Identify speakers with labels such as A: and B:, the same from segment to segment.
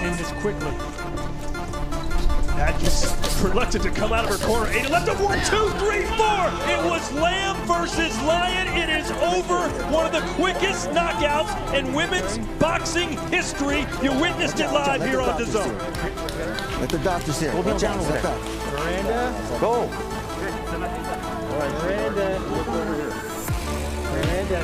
A: end this quickly. That just reluctant to come out of her corner. 80 left of 1, 2, 3, 4. It was Lamb versus Lion. It is over. One of the quickest knockouts in women's boxing history. You witnessed it live here on DAZN.
B: Let the doctors hear. Watch out. Step back.
C: Miranda.
B: Go.
C: All right, Miranda. Miranda.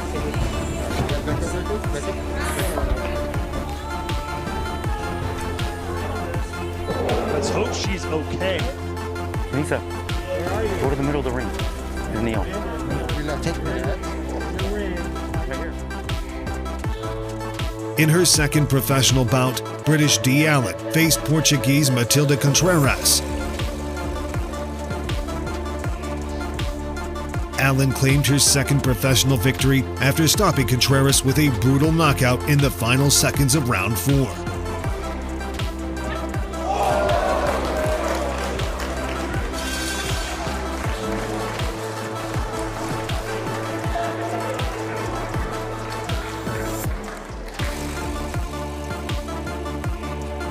A: Let's hope she's okay.
D: Lisa, go to the middle of the ring and kneel.
E: In her second professional bout, British Dee Allen faced Portuguese Matilda Contreras. Allen claimed her second professional victory after stopping Contreras with a brutal knockout in the final seconds of round 4.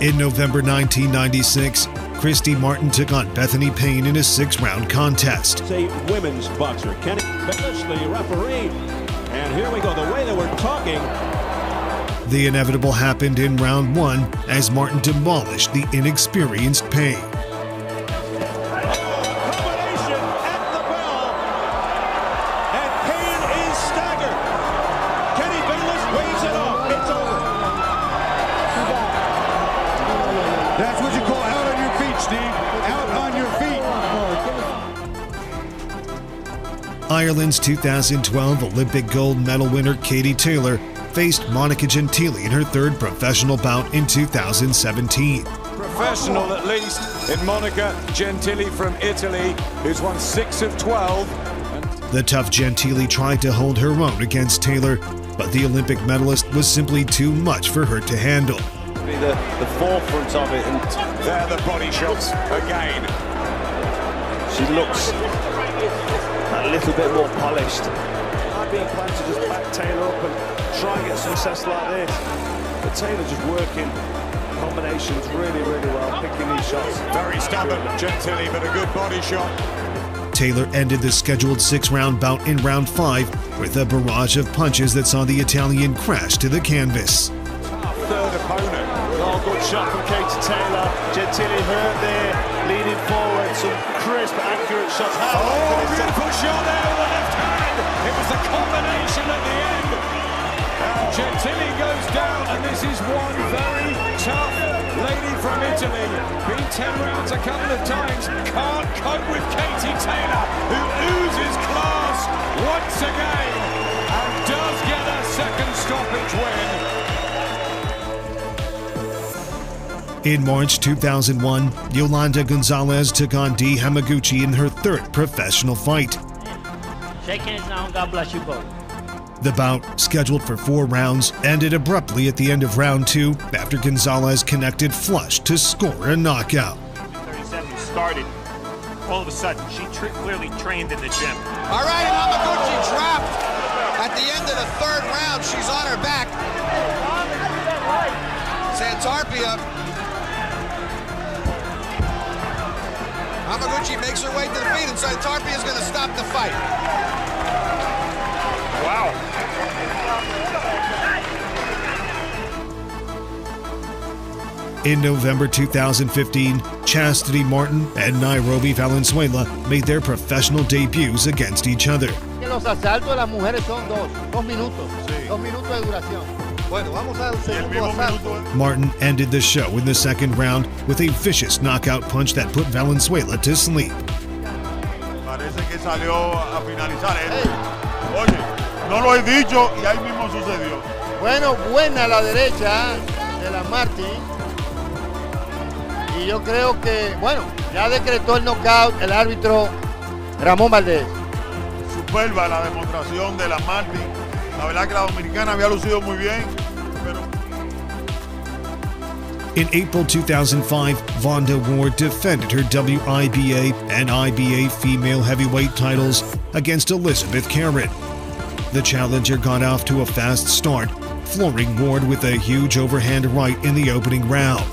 E: In November 1996, Christy Martin took on Bethany Payne in a 6-round contest.
F: It's a women's boxer, Kenny Bellis, the referee. And here we go, the way that we're talking.
E: The inevitable happened in round 1 as Martin demolished the inexperienced Payne.
F: Combination at the bell. And Payne is staggered. Kenny Bellis waves it off. It's over.
G: That's what you call out on your feet, Steve. Out on your feet.
E: Ireland's 2012 Olympic gold medal winner Katie Taylor faced Monica Gentili in her third professional bout in 2017.
H: Professional at least in Monica Gentili from Italy, who's won 6 of 12.
E: The tough Gentili tried to hold her own against Taylor, but the Olympic medalist was simply too much for her to handle.
H: The forefront of it, and there the body shots again. She looks a little bit more polished. I'd be inclined to just back Taylor up and try and get success like this. But Taylor just working combinations really, really well, picking these shots. Very stubborn, Gentili, but a good body shot.
E: Taylor ended the scheduled 6-round bout in round 5 with a barrage of punches that saw the Italian crash to the canvas.
H: Third opponent. Oh, good shot from Katie Taylor. Gentili hurt there, leaning forward. Some crisp, accurate shots. Beautiful shot there with the left hand. It was the combination at the end. And Gentili goes down, and this is one very tough lady from Italy. Been 10 rounds a couple of times. Can't cope with Katie Taylor, who oozes class once again and does get a second stoppage win.
E: In March 2001, Yolanda Gonzalez took on Dee Hamaguchi in her third professional fight.
C: Shake hands now, God bless you both.
E: The bout, scheduled for 4 rounds, ended abruptly at the end of round 2 after Gonzalez connected flush to score a knockout.
I: 37 started. All of a sudden, she clearly trained in the gym.
J: All right, and Hamaguchi trapped. At the end of the 3rd round, she's on her back. Santarpia. Hamaguchi makes her way to the feet, and Santarpia is going to stop the fight.
I: Wow.
E: In November 2015, Chastity Martin and Nairobi Valenzuela made their professional debuts against each other.
C: Los asaltos de las mujeres son 2 minutos. 2 minutos de duración. Bueno, vamos al segundo asalto.
E: Martin ended the show in the 2nd round with a vicious knockout punch that put Valenzuela to sleep.
G: Parece que salió a finalizar. Oye, no lo he dicho y ahí mismo sucedió.
C: Bueno, buena la derecha de la Martin. Y yo creo que, bueno, ya decretó el knockout el árbitro Ramón Valdés.
G: Superba la demostración de la Martin. La verdad que la dominicana había lucido muy bien, pero...
E: In April 2005, Vonda Ward defended her WIBA and IBA female heavyweight titles against Elizabeth Karen. The challenger got off to a fast start, flooring Ward with a huge overhand right in the opening round.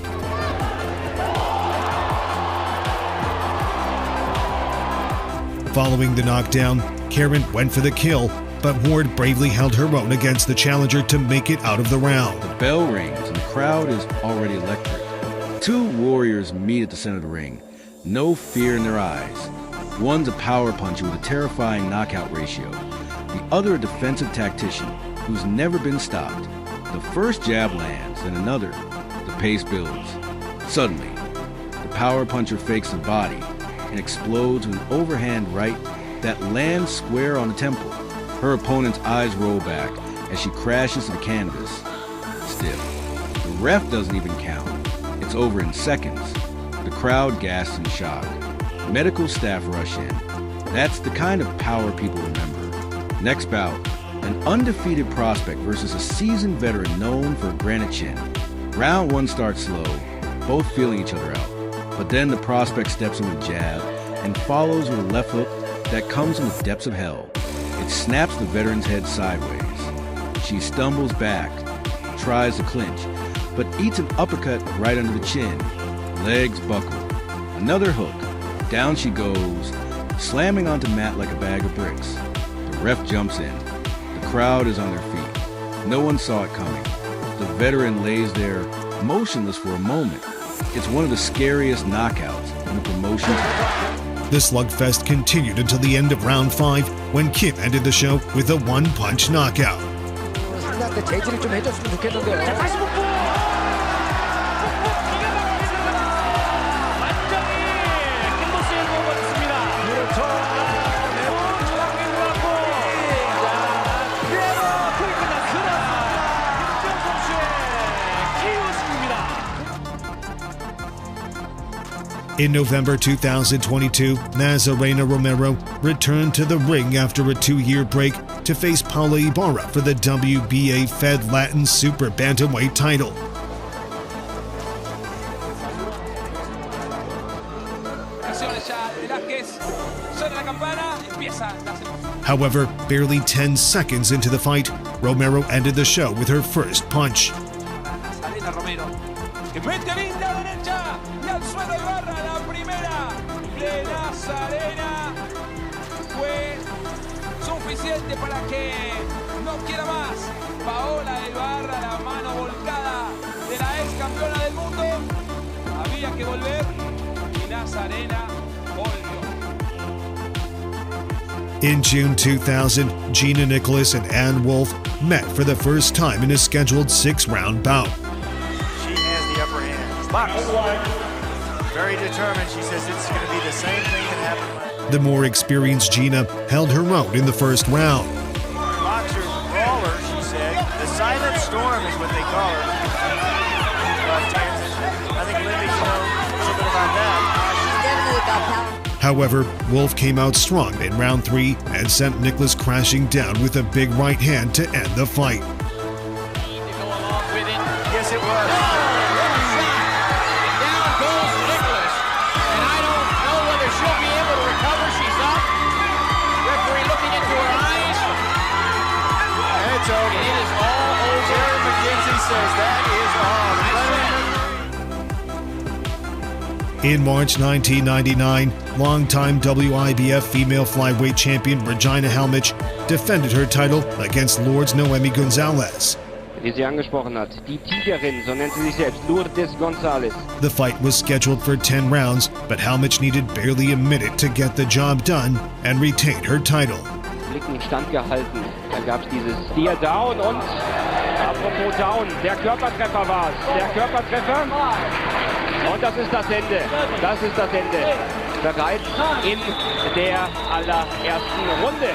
E: Following the knockdown, Karen went for the kill, but Ward bravely held her own against the challenger to make it out of the round.
K: The bell rings and the crowd is already electric. Two warriors meet at the center of the ring. No fear in their eyes. One's a power puncher with a terrifying knockout ratio. The other a defensive tactician who's never been stopped. The first jab lands, and another. The pace builds. Suddenly, the power puncher fakes a body and explodes with an overhand right that lands square on the temple. Her opponent's eyes roll back as she crashes to the canvas. Stiff. The ref doesn't even count. It's over in seconds. The crowd gasps in shock. Medical staff rush in. That's the kind of power people remember. Next bout, an undefeated prospect versus a seasoned veteran known for a granite chin. Round one starts slow, both feeling each other out. But then the prospect steps in with a jab and follows with a left hook that comes from the depths of hell. It snaps the veteran's head sideways. She stumbles back, tries to clinch, but eats an uppercut right under the chin. Legs buckle. Another hook. Down she goes, slamming onto mat like a bag of bricks. The ref jumps in. The crowd is on their feet. No one saw it coming. The veteran lays there, motionless for a moment. It's one of the scariest knockouts in the promotion.
E: The slugfest continued until the end of round 5, when Kim ended the show with a one-punch knockout. In November 2022, Nazarena Romero returned to the ring after a 2-year break to face Paula Ibarra for the WBA Fed Latin Super Bantamweight title. However, barely 10 seconds into the fight, Romero ended the show with her first punch.
L: Suficiente para que no quiera más. Paola Ibarra, la mano volcada de la ex campeona del mundo. Había que volver y Nazarena volvió.
E: In June 2000, Gina Nicholas and Ann Wolfe met for the first time in a scheduled 6-round bout.
M: She has the upper hand. Box. Very determined. She says it's going to be the same thing that happened last.
E: The more experienced Gina held her own in the first round.
M: Boxer brawler, she said. The silent storm is what they call her. I think Libby knows something about that.
E: However, Wolfe came out strong in round 3 and sent Nicholas crashing down with a big right hand to end the fight.
M: Yes, it was.
E: In March 1999, longtime WIBF female flyweight champion Regina Halmich defended her title against Lourdes Noemi Gonzalez.
N: Wie sie angesprochen hat, die Tigerin, so nennt sie sich selbst, Lourdes Gonzalez.
E: The fight was scheduled for 10 rounds, but Halmich needed barely a minute to get the job done and retain her title.
N: Blicken standgehalten. Da gab es dieses Steer Down und apropos Down, der Körpertreffer war es. Der Körpertreffer. Und das ist das Ende. Das ist das Ende. Bereits in der allerersten Runde.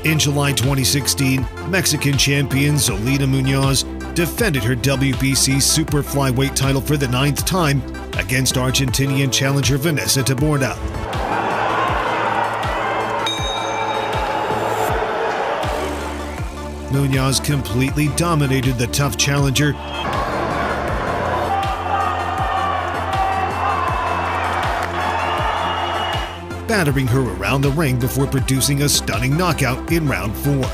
E: In July 2016, Mexican champion Zolita Munoz defended her WBC Super Flyweight title for the 9th time against Argentinian challenger Vanessa Taborda. Munoz completely dominated the tough challenger, battering her around the ring before producing a stunning knockout in round 4.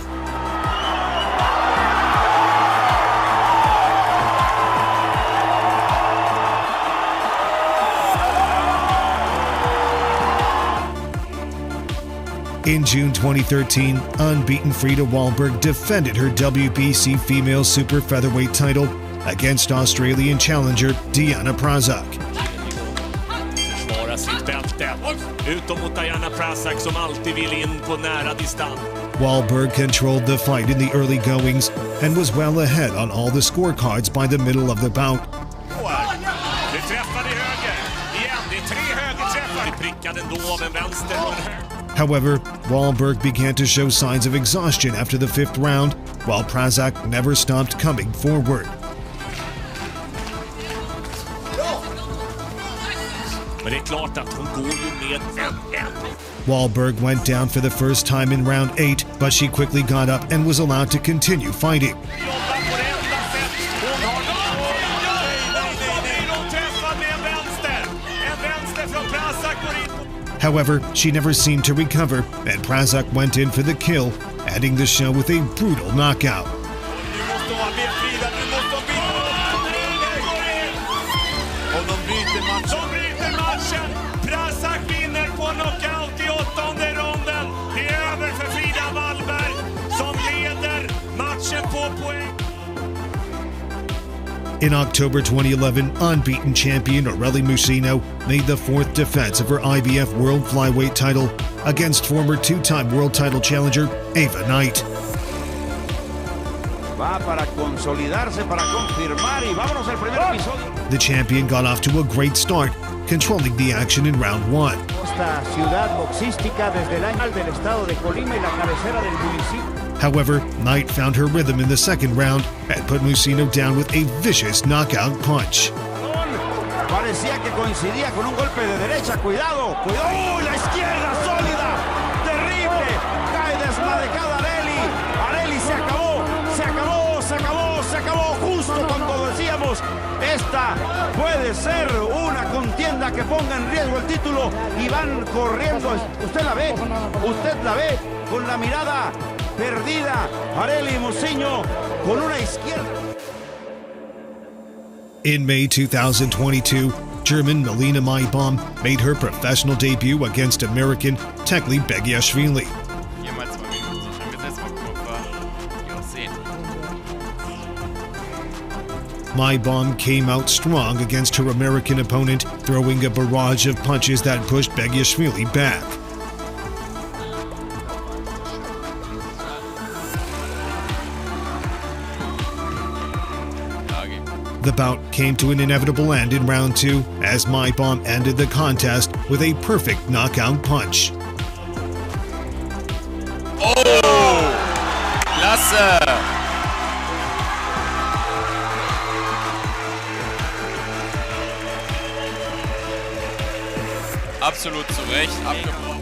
E: In June 2013, unbeaten Frida Wahlberg defended her WBC female super featherweight title against Australian challenger Diana Prazak.
A: Försvara sitt bälte. Utom mot Diana Prazak som alltid vill in på nära distans.
E: Wahlberg controlled the fight in the early goings and was well ahead on all the scorecards by the middle of the bout.
A: Det träffade höger. Igen, det är 3 högerträffar. Det prickade ändå av en vänster och en höger.
E: However, Wahlberg began to show signs of exhaustion after the 5th round, while Prazak never stopped coming forward.
A: Men det är klart att hon går ju med en.
E: Wahlberg went down for the first time in round 8, but she quickly got up and was allowed to continue fighting. However, she never seemed to recover, and Prazak went in for the kill, ending the show with a brutal knockout.
A: Prazak vinner på knockout i 8:e ronden. Det är över för Frida Wahlberg som leder matchen på poäng.
E: In October 2011, unbeaten champion Aureli Musino made the 4th defense of her IBF World Flyweight title against former 2-time world title challenger Ava Knight.
O: Va para consolidarse, para confirmar y vámonos al primer episodio.
E: The champion got off to a great start, controlling the action in round 1.
O: Esta ciudad boxística desde el año del estado de Colima y la cabecera del municipio.
E: However, Knight found her rhythm in the 2nd round and put Musino down with a vicious knockout punch.
O: Parecía que coincidía con un golpe de derecha. Cuidado, cuidado. ¡Oh, la izquierda sólida! ¡Terrible! Cae desmadecada Areli. Areli se acabó, se acabó, se acabó, se acabó. Justo cuando decíamos, esta puede ser una contienda que ponga en riesgo el título y van corriendo. Usted la ve con la mirada perdida. Areli Musino con una izquierda.
E: In May 2022, German Melina Maibom made her professional debut against American Tekli Begiashvili. Maibom came out strong against her American opponent, throwing a barrage of punches that pushed Begiashvili back. The bout came to an inevitable end in round 2 as Maibom ended the contest with a perfect knockout punch.
P: Oh! Klasse! Absolut zu Recht abgebrochen.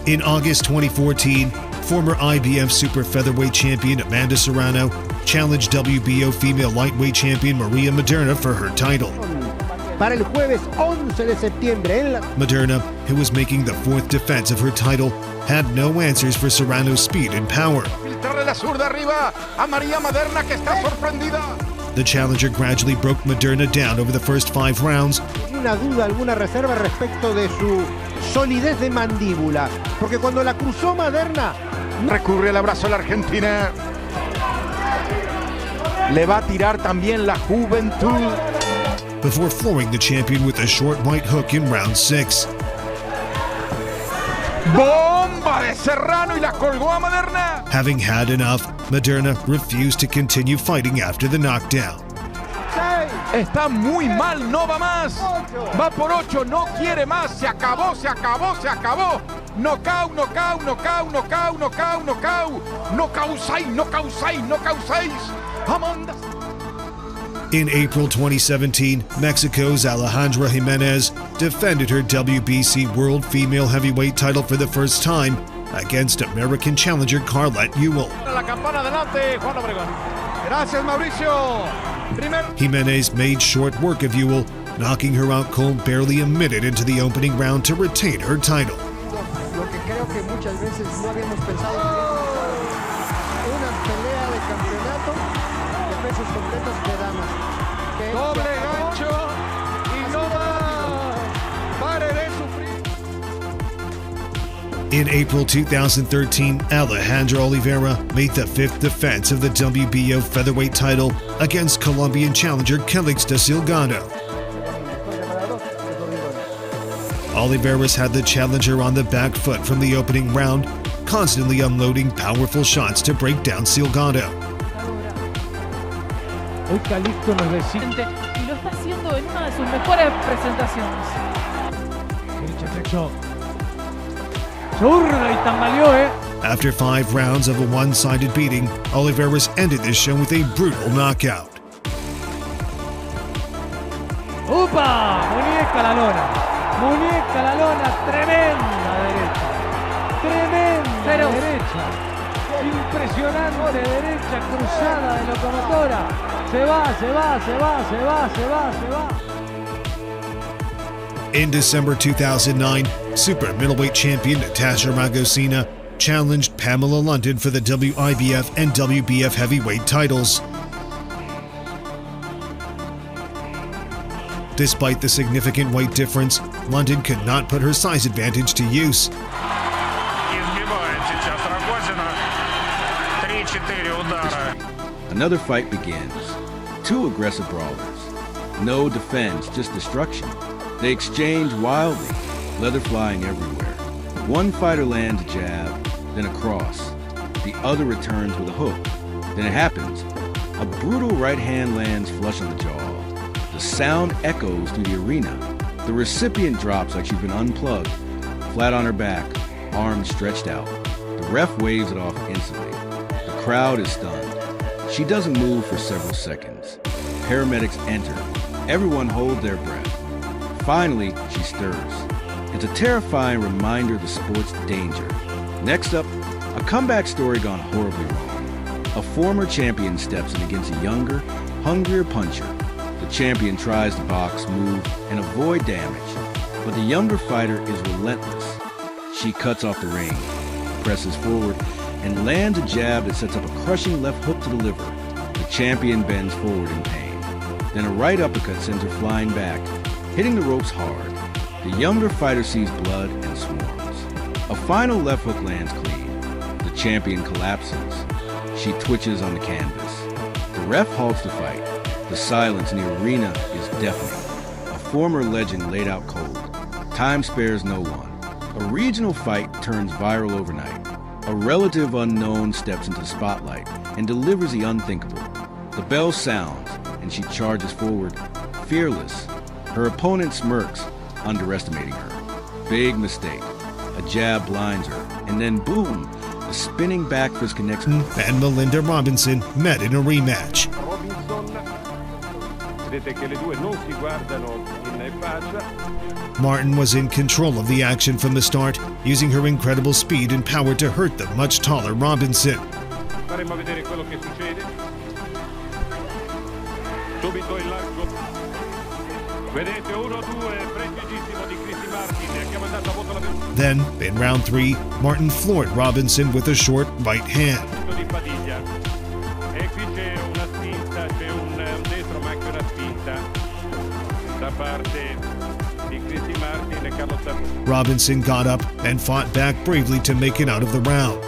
E: In August 2014, former IBF super featherweight champion Amanda Serrano challenged WBO female lightweight champion Maria Moderna for her title.
Q: Para el jueves 11 de septiembre.
E: Moderna, who was making the 4th defense of her title, had no answers for Serrano's speed and power. The challenger gradually broke Moderna down over the first 5 rounds.
Q: Una duda, alguna reserva respecto de su solidez de mandíbula, porque cuando la cruzó Moderna,
R: recurre al abrazo a la Argentina. Le va a tirar también la juventud.
E: Before flooring the champion with a short right hook in round 6.
R: ¡Bomba de Serrano y la colgó a Moderna!
E: Having had enough, Moderna refused to continue fighting after the knockdown.
R: Está muy mal, no va más. Va por 8, no quiere más. Se acabó, se acabó, se acabó. Knockout, knockout, knockout, knockout, knockout, knockout. Knockout 6, knockout 6, knockout 6. Amanda.
E: In April 2017, Mexico's Alejandra Jimenez defended her WBC World Female Heavyweight title for the first time against American challenger Carlette Ewell.
R: La campana adelante, Juan Obregón. Gracias, Mauricio.
E: Jimenez made short work of Ewell, knocking her out cold barely a minute into the opening round to retain her title.
Q: Lo que creo que muchas veces no habíamos pensado una pelea de campeonato de pesos completos de damas.
R: Doble gancho y no más. Pare de sufrir.
E: In April 2013, Alejandra Oliveira made the 5th defense of the WBO featherweight title against Colombian challenger Calixta Salgado. Oliveira's had the challenger on the back foot from the opening round, constantly unloading powerful shots to break down Salgado.
S: Hoy Calixto nos decide.
T: Y lo está haciendo en una de sus mejores presentaciones.
S: Derecha flexo. Zurda y tambaleó,
E: After 5 rounds of a one-sided beating, Oliveira's ended this show with a brutal knockout.
S: ¡Upa! Muñeca la lona. Muñeca la lona. Tremenda derecha. Tremenda derecha. Impresionante derecha cruzada de locomotora. Se va, se va, se va, se va, se va, se va.
E: In December 2009, super middleweight champion Natasha Ragosina challenged Pamela London for the WIBF and WBF heavyweight titles. Despite the significant weight difference, London could not put her size advantage to use.
K: Another fight begins. 2 aggressive brawlers. No defense, just destruction. They exchange wildly, leather flying everywhere. One fighter lands a jab, then a cross. The other returns with a hook. Then it happens. A brutal right hand lands flush on the jaw. The sound echoes through the arena. The recipient drops like she's been unplugged, flat on her back, arms stretched out. The ref waves it off instantly. The crowd is stunned. She doesn't move for several seconds. Paramedics enter. Everyone holds their breath. Finally, she stirs. It's a terrifying reminder of the sport's danger. Next up, a comeback story gone horribly wrong. A former champion steps in against a younger, hungrier puncher. The champion tries to box, move, and avoid damage, but the younger fighter is relentless. She cuts off the ring, presses forward, and lands a jab that sets up a crushing left hook to the liver. The champion bends forward in pain. Then a right uppercut sends her flying back, hitting the ropes hard. The younger fighter sees blood and swarms. A final left hook lands clean. The champion collapses. She twitches on the canvas. The ref halts the fight. The silence in the arena is deafening. A former legend laid out cold. Time spares no one. A regional fight turns viral overnight. A relative unknown steps into the spotlight and delivers the unthinkable. The bell sounds, and she charges forward, fearless. Her opponent smirks, underestimating her. Big mistake. A jab blinds her, and then boom, the spinning back fist connects.
E: And Melinda Robinson met in a rematch. Martin was in control of the action from the start, using her incredible speed and power to hurt the much taller Robinson. Then, in round 3, Martin floored Robinson with a short right hand. Robinson got up and fought back bravely to make it out of the round.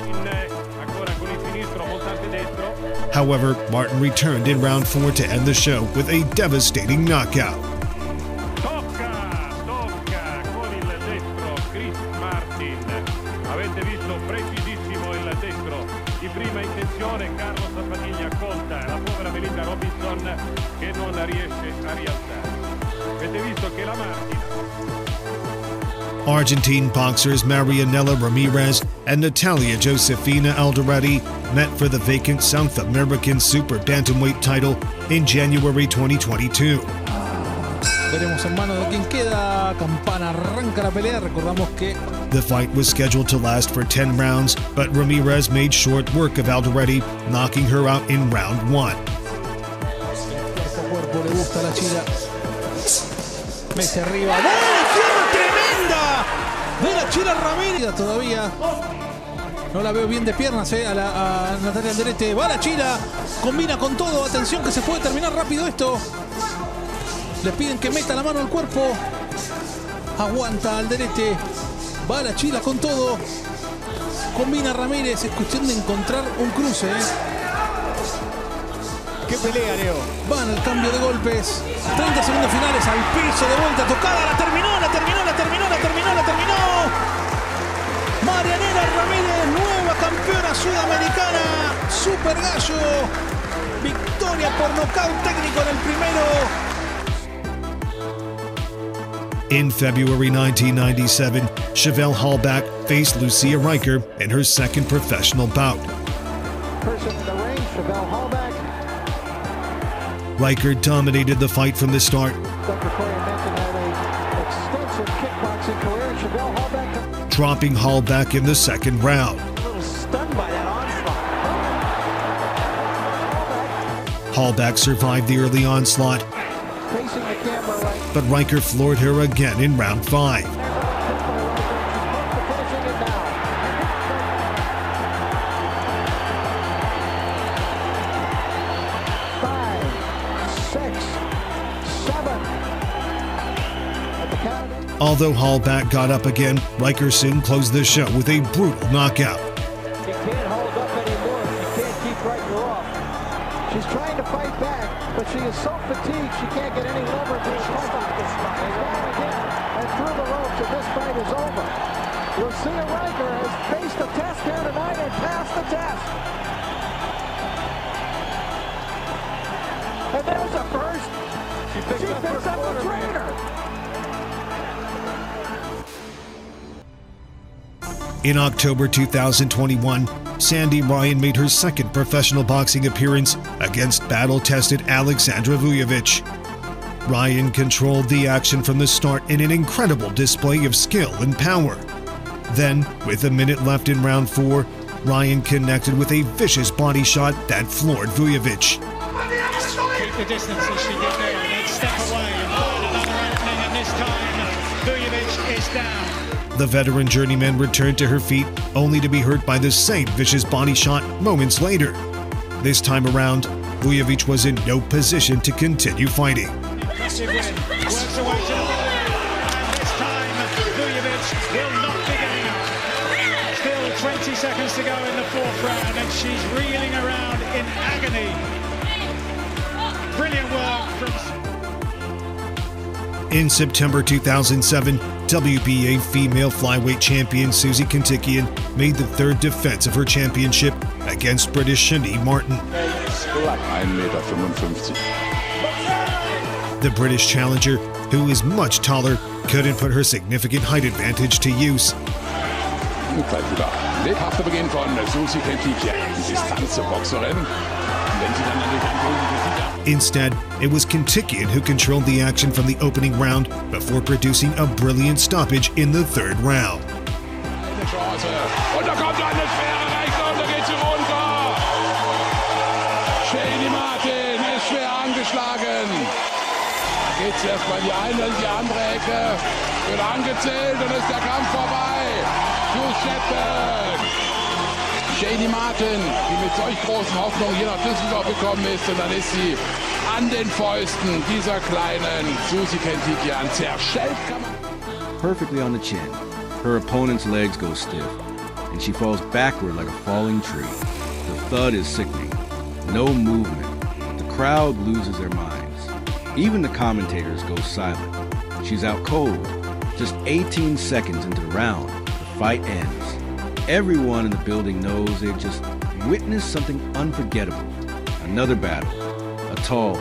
E: However, Martin returned in round 4 to end the show with a devastating knockout. Argentine boxers Marianela Ramirez and Natalia Josefina Alderete met for the vacant South American Super Bantamweight title in January 2022.
U: Veremos en mano de quien queda. Campana arranca la pelea. Recordamos que
E: the fight was scheduled to last for 10 rounds, but Ramirez made short work of Alderete, knocking her out in round 1.
U: Cuerpo le gusta a la China. Mete arriba. ¡Oh, tremenda! De la China Ramírez todavía. No la veo bien de piernas, a Natalia Alderete. Va la China. Combina con todo. Atención que se puede terminar rápido esto. Le piden que meta la mano al cuerpo. Aguanta Alderete. Va la China con todo. combina Ramírez, es cuestión de encontrar un cruce.
F: ¡Qué pelea, Leo!
U: Van al cambio de golpes. 30 segundos finales, al piso, de vuelta, tocada, la terminó. Marianela Ramírez, nueva campeona sudamericana, Super Gallo. Victoria por nocaut técnico en el primero.
E: In February 1997, Chevelle Hallback faced Lucia Riker in her second professional bout.
Q: Person in the ring, Chevelle Hallback.
E: Riker dominated the fight from the start,
Q: Dr. Corey mentioned had an extensive kickboxing career. Chevelle Hallback
E: dropping Hallback in the second round.
Q: a little stunned by that onslaught.
E: Hallback survived the early onslaught,
Q: Facing the camera right.
E: but Riker floored her again in round 5. Although Hallback got up again, Riker soon closed the show with a brutal knockout.
Q: She can't hold up anymore. She can't keep Riker off. She's trying to fight back, but she is so fatigued she can't get any leverage. She's down again and through the ropes, and this fight is over. Lucia Riker has faced the test here tonight and passed the test. And there's a first. She picks up the trainer.
E: In October 2021, Sandy Ryan made her second professional boxing appearance against battle-tested Alexandra Vujovic. Ryan controlled the action from the start in an incredible display of skill and power. Then, with a minute left in round 4, Ryan connected with a vicious body shot that floored Vujovic.
B: Keep the distance as she did there, and then step away and find another opening, and this time Vujovic is down.
E: The veteran journeyman returned to her feet, only to be hurt by the same vicious body shot moments later. This time around, Vujovic was in no position to continue fighting.
B: Impressive win. Works away to the body, and this time Vujovic will not be getting up. Still 20 seconds to go in the 4th round, and she's reeling around in agony. Brilliant work from...
E: In September 2007, WBA female flyweight champion Susie Kentuckian made the third defense of her championship against British Shani Martin.
V: 1,55 Meter.
E: The British challenger, who is much taller, couldn't put her significant height advantage to use.
V: Gleich wieder. Lebhafter Beginn von Susie Kentuckian, Distanzboxerin. Wenn sie dann an die Wand
E: Instead, it was Kentuckian who controlled the action from the opening round before producing a brilliant stoppage in the third round.
V: Eine Chance. Und da kommt eine schwere Rechte und da geht sie runter. Shani Martin ist schwer angeschlagen. Da geht es erstmal in die eine und die andere Ecke. Wird angezählt und ist der Kampf vorbei. Shani Martin, die mit solch großen Hoffnungen hier nach Düsseldorf gekommen ist, und dann ist sie an den Fäusten dieser kleinen Susie Kentuckian zerschellt.
K: Perfectly on the chin, her opponent's legs go stiff, and she falls backward like a falling tree. The thud is sickening. No movement. The crowd loses their minds. Even the commentators go silent. She's out cold. Just 18 seconds into the round, the fight ends. Everyone in the building knows they've just witnessed something unforgettable. Another battle. A tall,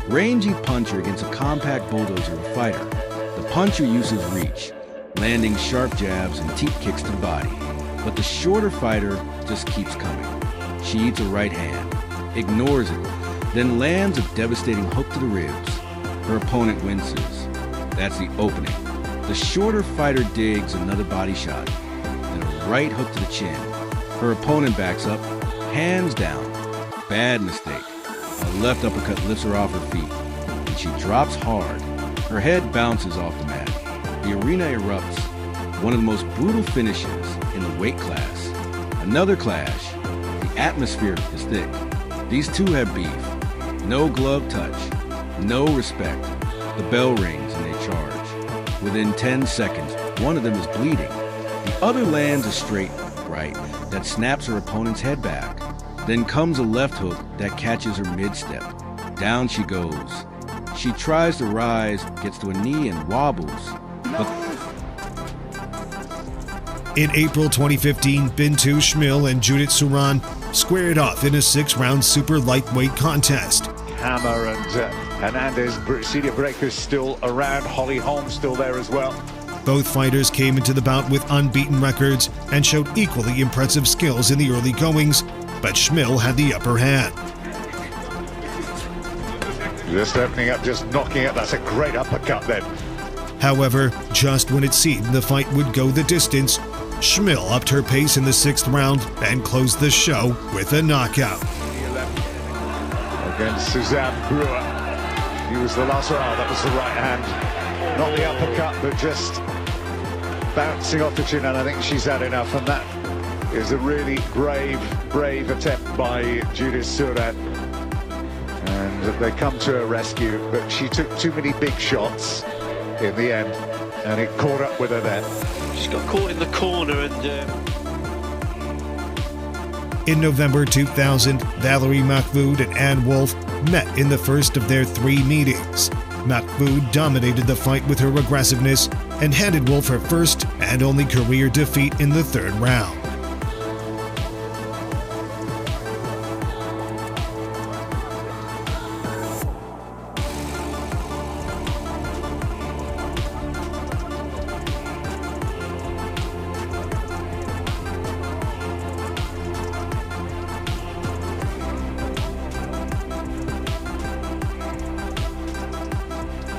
K: rangy puncher against a compact bulldozer of a fighter. The puncher uses reach, landing sharp jabs and teep kicks to the body. But the shorter fighter just keeps coming. She eats a right hand, ignores it, then lands a devastating hook to the ribs. Her opponent winces. That's the opening. The shorter fighter digs another body shot, then a right hook to the chin. Her opponent backs up, hands down. Bad mistake. A left uppercut lifts her off her feet, and she drops hard. Her head bounces off the mat. The arena erupts. One of the most brutal finishes in the weight class. Another clash. The atmosphere is thick. These two have beef. No glove touch. No respect. The bell rings and they charge. Within 10 seconds, one of them is bleeding. The other lands a straight right that snaps her opponent's head back. Then comes a left hook that catches her mid-step. Down she goes. She tries to rise, gets to a knee and wobbles.
E: In April 2015, Bintu Schmil and Judith Suran squared off in a 6-round super lightweight contest.
D: Hammer and Hernandez, Celia Breaker's still around, Holly Holm still there as well.
E: Both fighters came into the bout with unbeaten records and showed equally impressive skills in the early goings, but Schmil had the upper hand.
D: Just opening up, just knocking it, that's a great uppercut then.
E: However, just when it seemed the fight would go the distance, Schmil upped her pace in the 6th round and closed the show with a knockout.
D: Against Suzanne Brewer. He was the last round, that was the right hand. Not the uppercut, but just bouncing off the chin, and I think she's had enough, and that is a really brave attempt by Judith Suran. And they come to her rescue, but she took too many big shots in the end, and it caught up with her then.
H: She's got caught in the corner and...
E: In November 2000, Valerie Mahfoud and Ann Wolfe met in the first of their 3 meetings. Mahfoud dominated the fight with her aggressiveness and handed Wolfe her first and only career defeat in the 3rd round.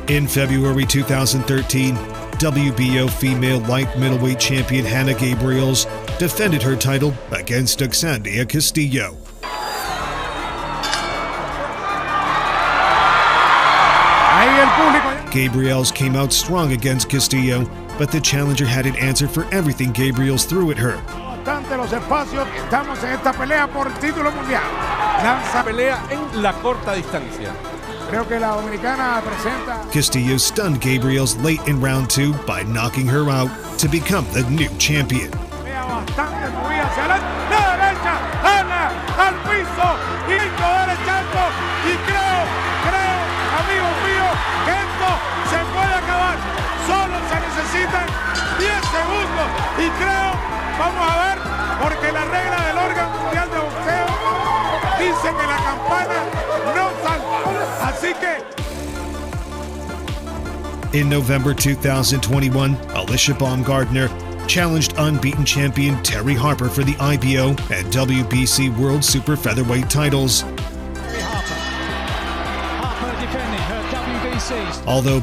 E: In February 2013, WBO female light middleweight champion Hannah Gabriels defended her title against Oxandia Castillo. Gabriels came out strong against Castillo, but the challenger had an answer for everything Gabriels threw at her.
W: Los espacios, estamos en esta pelea por el título mundial.
R: Lanza pelea en la corta distancia.
W: Creo que la dominicana presenta.
E: Castillo stunned Gabriels late in round 2 by knocking her out to become the new champion.
W: Bastante movida hacia la derecha, Ana al piso, y derechazo, y creo, amigos míos, que esto se puede acabar. Solo se necesitan 10 segundos, y creo, vamos a ver, porque la regla del órgano mundial de boxeo dice que la campana no salva. Así que...
E: In November 2021, Alicia Baumgardner challenged unbeaten champion Terry Harper for the IBO and WBC World Super Featherweight titles.
B: Harper defending her WBC.
E: Although